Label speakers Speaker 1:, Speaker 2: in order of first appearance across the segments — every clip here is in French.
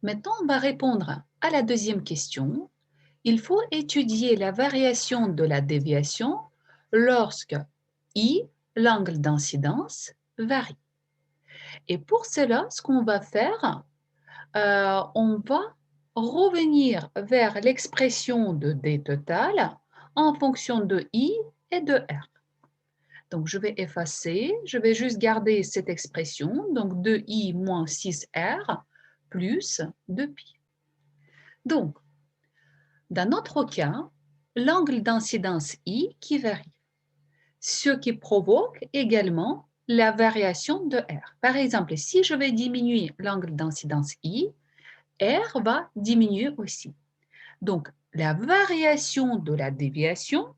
Speaker 1: Maintenant, on va répondre à la deuxième question. Il faut étudier la variation de la déviation lorsque I, l'angle d'incidence, varie. Et pour cela, ce qu'on va faire, on va revenir vers l'expression de D total en fonction de I et de R. Donc, je vais effacer, je vais juste garder cette expression, donc 2i moins 6r plus 2pi. Donc, dans notre cas, l'angle d'incidence I qui varie, ce qui provoque également la variation de R. Par exemple, si je vais diminuer l'angle d'incidence I, R va diminuer aussi. Donc, la variation de la déviation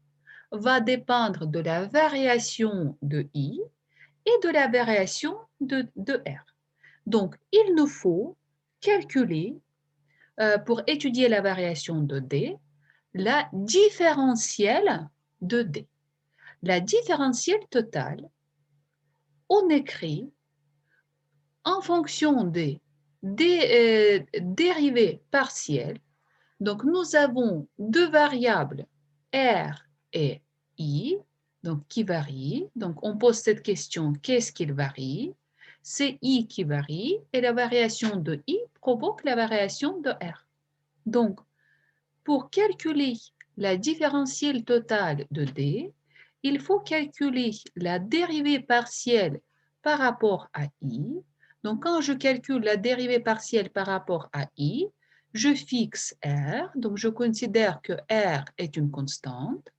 Speaker 1: va dépendre de la variation de I et de la variation de R. Donc, il nous faut calculer, pour étudier la variation de D, la différentielle de D. La différentielle totale, on écrit en fonction des dérivées partielles. Donc, nous avons deux variables, R et I, donc qui varient. Donc, on pose cette question, qu'est-ce qu'il varie? C'est I qui varie et la variation de I provoque la variation de R. Donc, pour calculer la différentielle totale de D, il faut calculer la dérivée partielle par rapport à I. Donc, quand je calcule la dérivée partielle par rapport à I, je fixe R, donc je considère que R est une constante,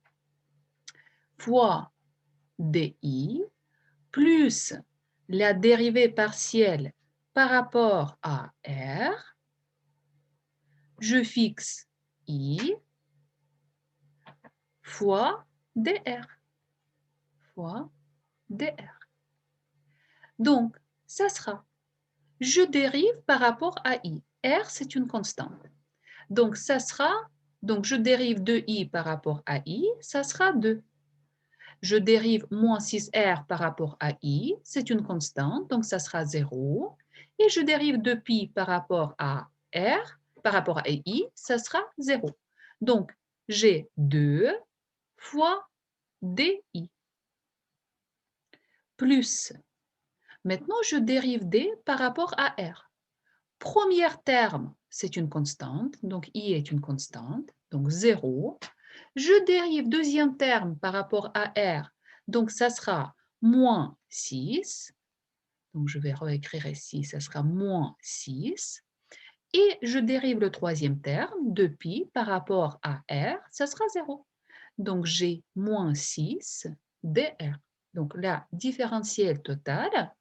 Speaker 1: fois DI, plus la dérivée partielle par rapport à R, je fixe I, fois dr, fois dr. Donc, ça sera, je dérive par rapport à I. R, c'est une constante. Donc, ça sera, donc je dérive de I par rapport à I, ça sera 2. Je dérive moins 6R par rapport à I, c'est une constante, donc ça sera 0. Et je dérive de pi par rapport à R, par rapport à I, ça sera 0. Donc, j'ai 2 fois DI plus. Maintenant, je dérive D par rapport à R. Premier terme, c'est une constante, donc I est une constante, donc 0. Je dérive deuxième terme par rapport à R, donc ça sera moins 6. Donc je vais réécrire ici, ça sera moins 6. Et je dérive le troisième terme, 2pi par rapport à R, ça sera 0. Donc j'ai moins 6 dr. Donc la différentielle totale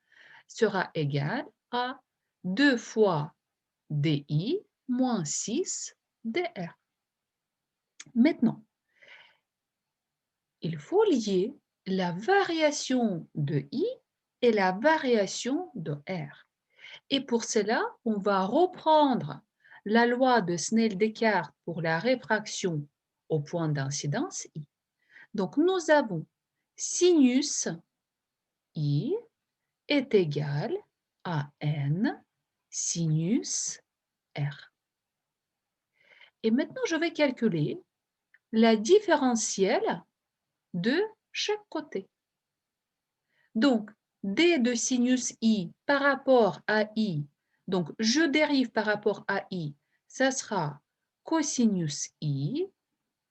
Speaker 1: sera égale à 2 fois di moins 6 dr. Maintenant, il faut lier la variation de i et la variation de r. Et pour cela, on va reprendre la loi de Snell-Descartes pour la réfraction au point d'incidence i. Donc, nous avons sinus i est égal à n sinus r. Et maintenant, je vais calculer la différentielle de chaque côté. Donc, d de sinus i par rapport à i, donc je dérive par rapport à i, ça sera cosinus i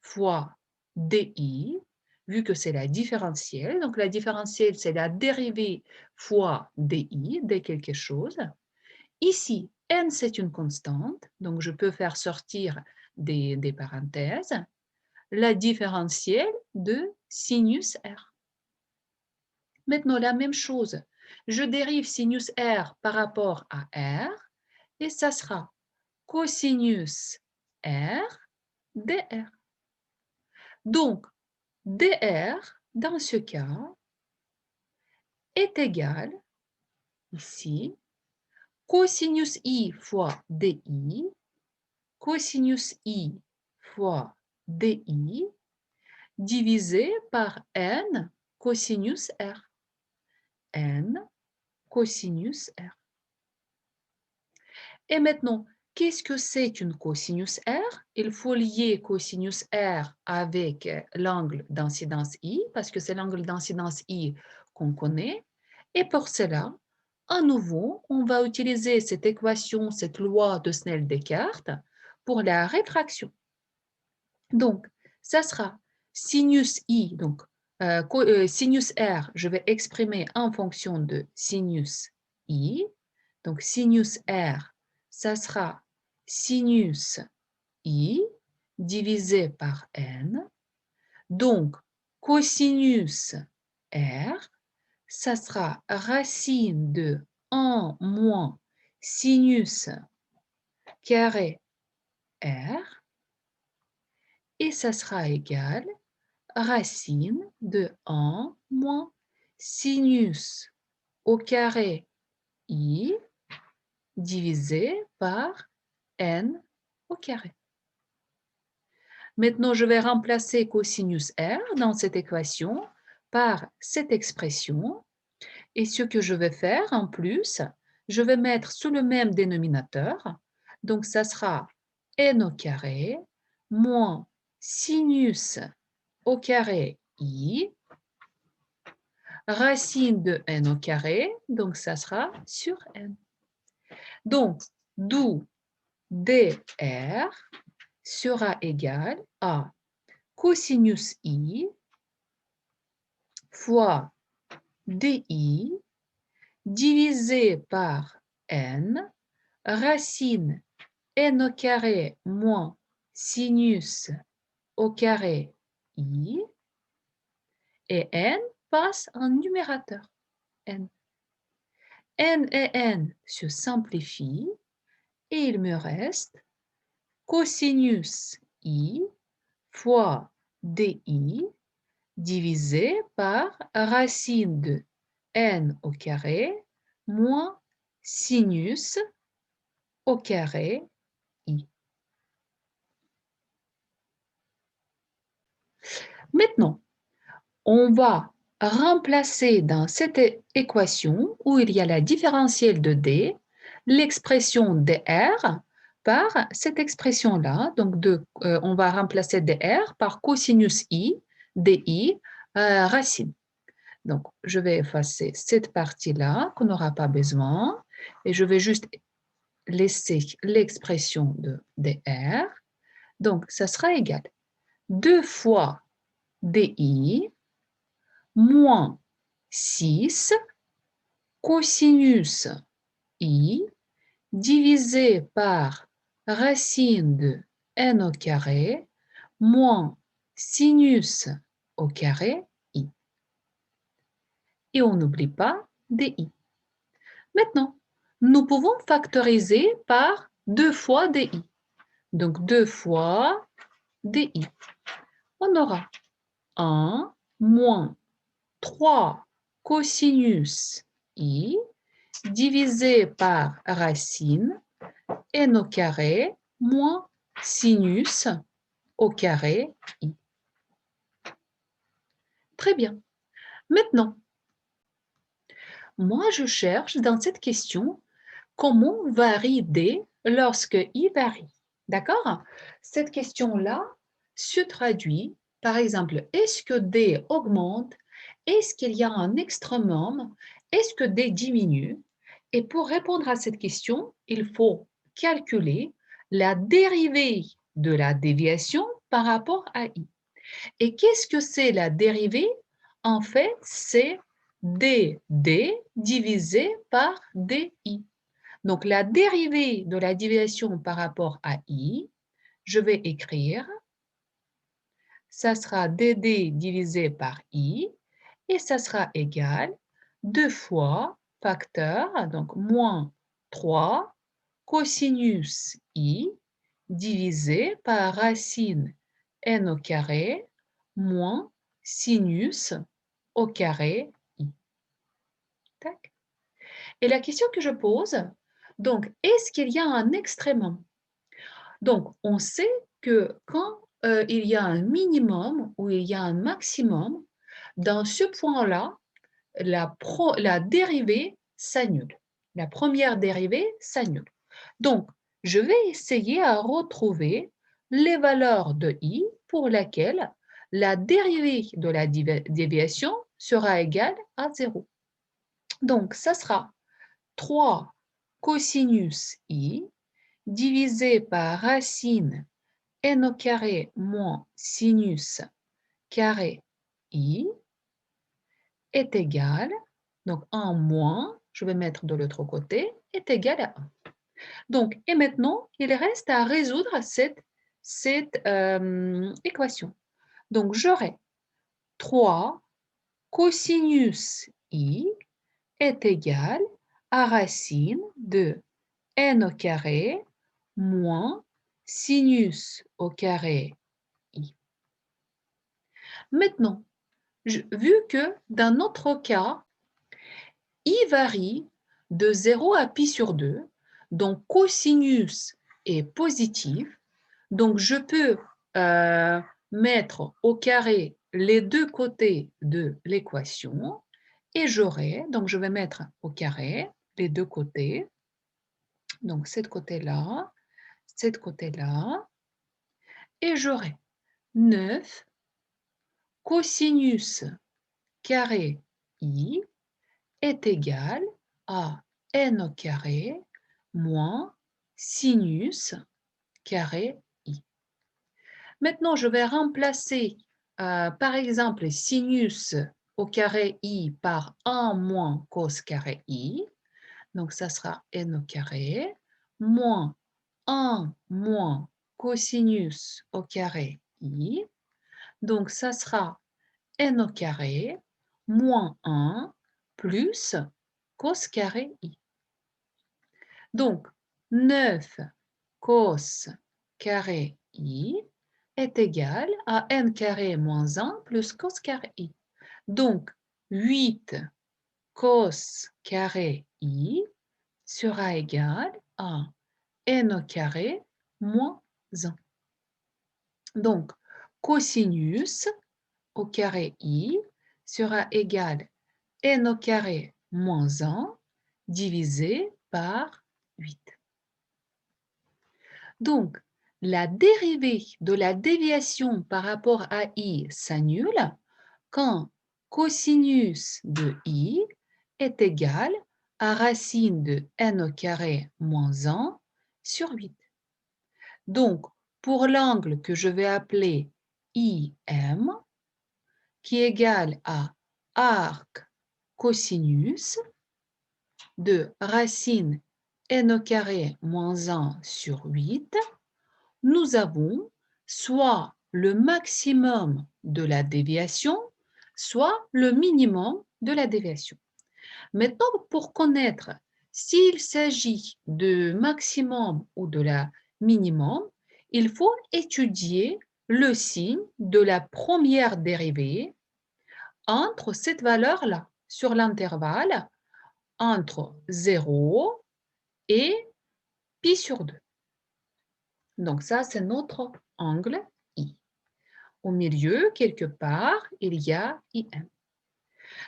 Speaker 1: fois di, vu que c'est la différentielle. Donc, la différentielle, c'est la dérivée fois di, de quelque chose. Ici, n, c'est une constante, donc je peux faire sortir des parenthèses. La différentielle de sinus r. Maintenant, la même chose, je dérive sinus r par rapport à r et ça sera cosinus r dr. Donc, dr, dans ce cas, est égal, ici, cosinus i fois di, cosinus i fois di, divisé par n cosinus r. N cosinus r. Et maintenant, Qu'est-ce que c'est qu'une cosinus R? Il faut lier cosinus R avec l'angle d'incidence I, parce que c'est l'angle d'incidence I qu'on connaît. Et pour cela, à nouveau, on va utiliser cette équation, cette loi de Snell-Descartes pour la réfraction. Donc, ça sera sinus I, donc sinus R, je vais exprimer en fonction de sinus I. Donc, sinus R, ça sera sinus I divisé par N. Donc, cosinus R, ça sera racine de 1 moins sinus carré R. Et ça sera égal racine de 1 moins sinus au carré I divisé par N au carré. Maintenant, je vais remplacer cosinus R dans cette équation par cette expression. Et ce que je vais faire en plus, je vais mettre sous le même dénominateur. Donc, ça sera N au carré moins sinus au carré I, racine de N au carré, donc ça sera sur N. Donc, d'où dr sera égal à cosinus I fois di divisé par N, racine N au carré moins sinus au carré I, et N passe en numérateur. N. N et N se simplifient et il me reste cosinus I fois di divisé par racine de N au carré moins sinus au carré I. Maintenant, on va remplacer dans cette équation où il y a la différentielle de D, l'expression dr par cette expression-là. Donc, on va remplacer dr par cosinus I, di, racine. Donc, je vais effacer cette partie-là qu'on n'aura pas besoin et je vais juste laisser l'expression de dr. Donc, ça sera égal 2 fois di moins 6 cosinus I divisé par racine de N au carré moins sinus au carré I. Et on n'oublie pas di. Maintenant, nous pouvons factoriser par 2 fois di. Donc 2 fois di. On aura 1 moins 3 cosinus I divisé par racine N au carré moins sinus au carré I. Très bien. Maintenant, moi je cherche dans cette question comment varie D lorsque I varie. D'accord? Cette question-là se traduit, par exemple, est-ce que D augmente? Est-ce qu'il y a un extrêmum? Est-ce que D diminue? Et pour répondre à cette question, il faut calculer la dérivée de la déviation par rapport à I. Et qu'est-ce que c'est la dérivée? En fait, c'est dd divisé par di. Donc, la dérivée de la déviation par rapport à I, je vais écrire, ça sera dd divisé par I, et ça sera égal 2 fois facteur, donc moins 3 cosinus I divisé par racine n au carré moins sinus au carré I. Tac. Et la question que je pose, donc, est-ce qu'il y a un extrémum? Donc, on sait que quand il y a un minimum ou il y a un maximum, dans ce point-là, la dérivée s'annule. La première dérivée s'annule. Donc, je vais essayer à retrouver les valeurs de i pour lesquelles la dérivée de la déviation sera égale à 0. Donc, ça sera 3 cosinus i divisé par racine n au carré moins sinus carré i est égal, donc 1 moins, je vais mettre de l'autre côté, est égal à 1. Donc, et maintenant, il reste à résoudre cette équation. Donc, j'aurai 3 cosinus i est égal à racine de n au carré moins sinus au carré i. Maintenant, vu que dans notre cas, i varie de 0 à pi sur 2, donc cosinus est positif, donc je peux mettre au carré les deux côtés de l'équation et j'aurai, donc je vais mettre au carré les deux côtés, donc cet côté-là, et j'aurai 9 cosinus carré i est égal à n au carré moins sinus carré i. Maintenant, je vais remplacer, par exemple, sinus au carré i par 1 moins cos carré i. Donc, ça sera n au carré moins 1 moins cosinus au carré i. Donc, ça sera n au carré moins 1 plus cos carré i. Donc, 9 cos carré i est égal à n carré moins 1 plus cos carré i. Donc, 8 cos carré i sera égal à n au carré moins 1. Donc, cosinus au carré i sera égal à n au carré moins 1 divisé par 8. Donc, la dérivée de la déviation par rapport à i s'annule quand cosinus de i est égal à racine de n au carré moins 1 sur 8. Donc, pour l'angle que je vais appeler IM, qui est égal à arc cosinus de racine n au carré moins 1 sur 8, nous avons soit le maximum de la déviation, soit le minimum de la déviation. Maintenant, pour connaître s'il s'agit de maximum ou de la minimum, il faut étudier le signe de la première dérivée entre cette valeur-là, sur l'intervalle entre 0 et pi sur 2. Donc ça, c'est notre angle I. Au milieu, quelque part, il y a IM.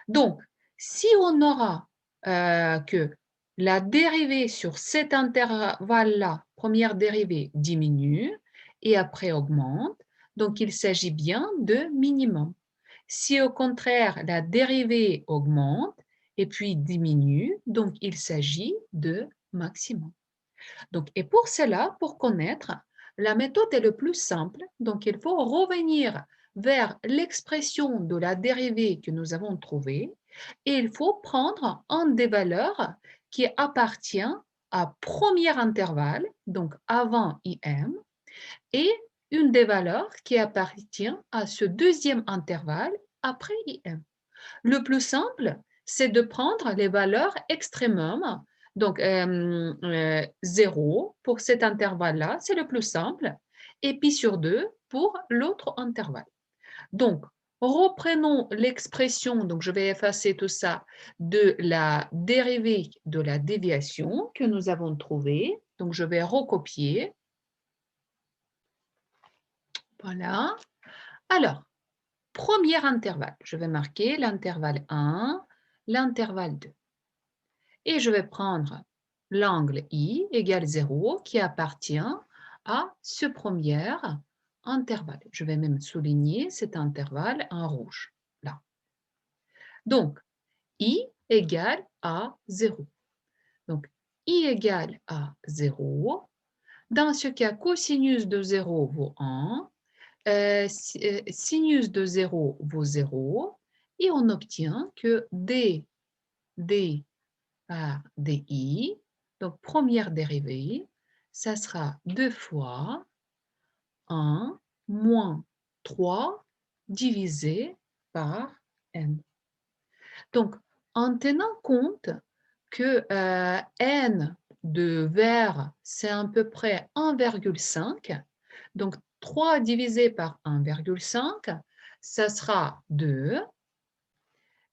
Speaker 1: Donc, si on aura que la dérivée sur cet intervalle-là, première dérivée, diminue et après augmente, donc il s'agit bien de minimum. Si au contraire, la dérivée augmente et puis diminue, donc il s'agit de maximum. Donc, et pour cela, pour connaître, la méthode est le plus simple. Donc, il faut revenir vers l'expression de la dérivée que nous avons trouvée et il faut prendre un des valeurs qui appartient à premier intervalle, donc avant IM, et une des valeurs qui appartient à ce deuxième intervalle après IM. Le plus simple, c'est de prendre les valeurs extrémum. Donc, 0 pour cet intervalle-là, c'est le plus simple, et pi sur 2 pour l'autre intervalle. Donc, reprenons l'expression, donc je vais effacer tout ça, de la dérivée de la déviation que nous avons trouvée. Donc, je vais recopier. Voilà. Alors, premier intervalle, je vais marquer l'intervalle 1, l'intervalle 2. Et je vais prendre l'angle I égale 0 qui appartient à ce premier intervalle. Je vais même souligner cet intervalle en rouge, là. Donc, I égale à 0. Donc, I égale à 0. Dans ce cas, cosinus de 0 vaut 1, sinus de 0 vaut 0, et on obtient que d par di, donc première dérivée, ça sera 2 fois 1 moins 3 divisé par n. Donc, en tenant compte que n de vert, c'est à peu près 1,5, donc 3 divisé par 1,5, ça sera 2.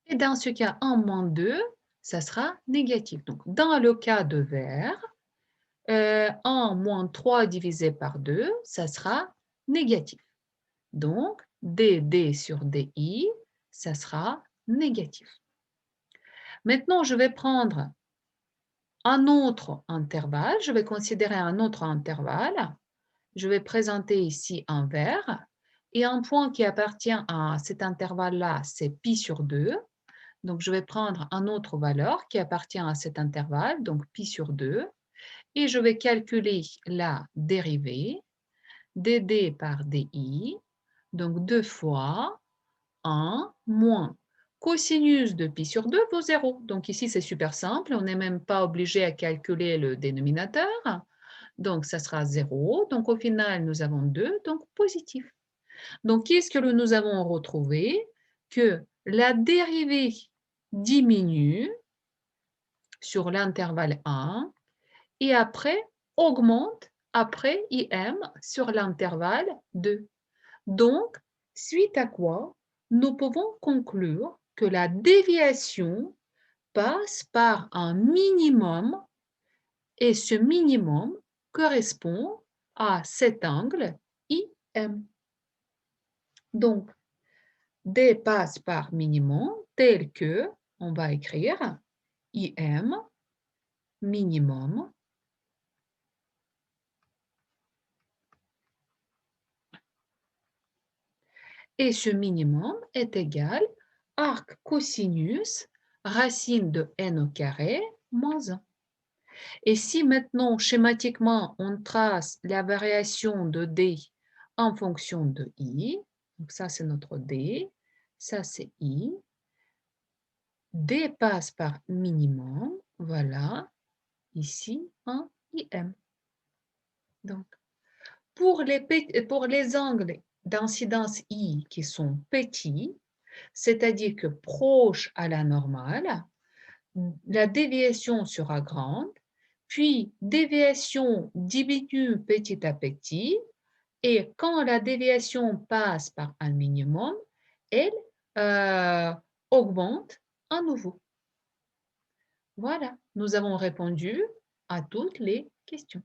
Speaker 1: Et dans ce cas, 1 moins 2, ça sera négatif. Donc, dans le cas de vert, 1 moins 3 divisé par 2, ça sera négatif. Donc, dd sur di, ça sera négatif. Maintenant, je vais prendre un autre intervalle. Je vais considérer un autre intervalle. Je vais présenter ici un vert. Et un point qui appartient à cet intervalle-là, c'est pi sur 2. Donc, je vais prendre une autre valeur qui appartient à cet intervalle, donc pi sur 2. Et je vais calculer la dérivée, dd par di, donc 2 fois 1 moins cosinus de pi sur 2 vaut 0. Donc ici, c'est super simple, on n'est même pas obligé à calculer le dénominateur. Donc, ça sera 0. Donc, au final, nous avons 2, donc positif. Donc, qu'est-ce que nous avons retrouvé? Que la dérivée diminue sur l'intervalle 1 et après augmente après IM sur l'intervalle 2. Donc, suite à quoi, nous pouvons conclure que la déviation passe par un minimum et ce minimum correspond à cet angle IM. Donc, D passe par minimum tel que, on va écrire IM minimum et ce minimum est égal arc cosinus racine de n au carré moins 1. Et si maintenant, schématiquement, on trace la variation de D en fonction de I, donc ça c'est notre D, ça c'est I, D passe par minimum, voilà, ici un IM. Donc, pour les angles d'incidence I qui sont petits, c'est-à-dire que proches à la normale, la déviation sera grande, puis déviation diminue petit à petit, et quand la déviation passe par un minimum, elle augmente à nouveau. Voilà, nous avons répondu à toutes les questions.